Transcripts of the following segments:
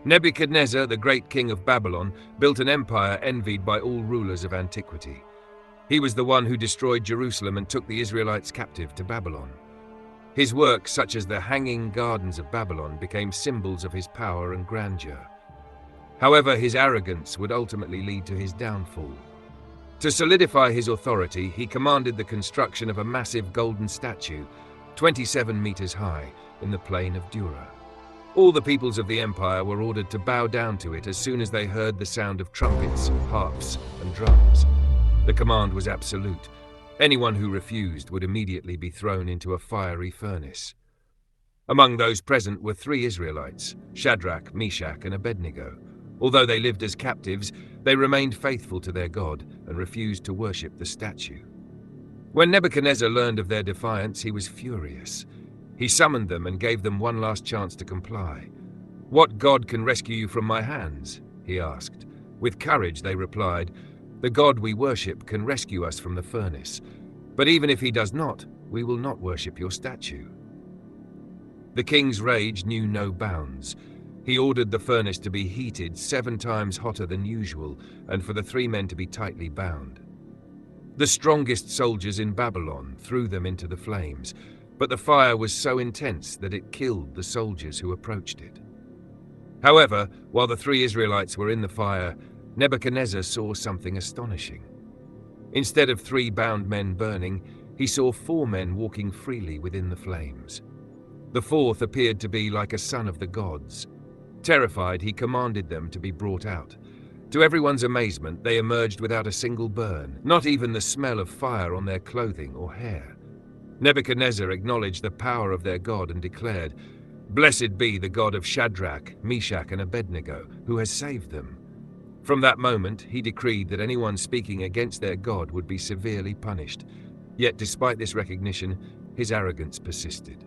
Nebuchadnezzar, the great king of Babylon, built an empire envied by all rulers of antiquity. He was the one who destroyed Jerusalem and took the Israelites captive to Babylon. His works, such as the Hanging Gardens of Babylon, became symbols of his power and grandeur. However, his arrogance would ultimately lead to his downfall. To solidify his authority, he commanded the construction of a massive golden statue, 27 meters high, in the plain of Dura. All the peoples of the empire were ordered to bow down to it as soon as they heard the sound of trumpets, harps, and drums. The command was absolute. Anyone who refused would immediately be thrown into a fiery furnace. Among those present were 3 Israelites, Shadrach, Meshach, and Abednego. Although they lived as captives, they remained faithful to their God and refused to worship the statue. When Nebuchadnezzar learned of their defiance, he was furious. He summoned them and gave them one last chance to comply. "What God can rescue you from my hands?" he asked. With courage, they replied, "The God we worship can rescue us from the furnace. But even if he does not, we will not worship your statue." The king's rage knew no bounds. He ordered the furnace to be heated 7 times hotter than usual, and for the 3 men to be tightly bound. The strongest soldiers in Babylon threw them into the flames, but the fire was so intense that it killed the soldiers who approached it. However, while the 3 Israelites were in the fire, Nebuchadnezzar saw something astonishing. Instead of 3 bound men burning, he saw 4 men walking freely within the flames. The 4th appeared to be like a son of the gods. Terrified, he commanded them to be brought out. To everyone's amazement, they emerged without a single burn, not even the smell of fire on their clothing or hair. Nebuchadnezzar acknowledged the power of their God and declared, "Blessed be the God of Shadrach, Meshach, and Abednego, who has saved them." From that moment, he decreed that anyone speaking against their God would be severely punished. Yet despite this recognition, his arrogance persisted.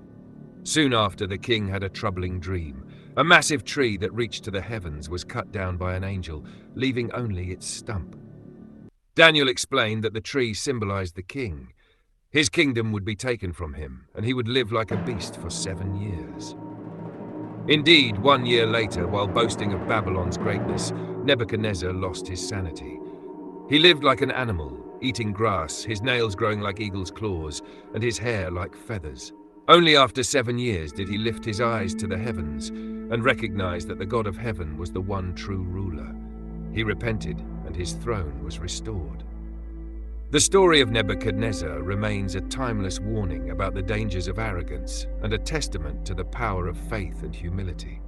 Soon after, the king had a troubling dream. A massive tree that reached to the heavens was cut down by an angel, leaving only its stump. Daniel explained that the tree symbolized the king. His kingdom would be taken from him, and he would live like a beast for 7 years. Indeed, 1 year later, while boasting of Babylon's greatness, Nebuchadnezzar lost his sanity. He lived like an animal, eating grass, his nails growing like eagle's claws, and his hair like feathers. Only after 7 years did he lift his eyes to the heavens and recognize that the God of heaven was the one true ruler. He repented, and his throne was restored. The story of Nebuchadnezzar remains a timeless warning about the dangers of arrogance and a testament to the power of faith and humility.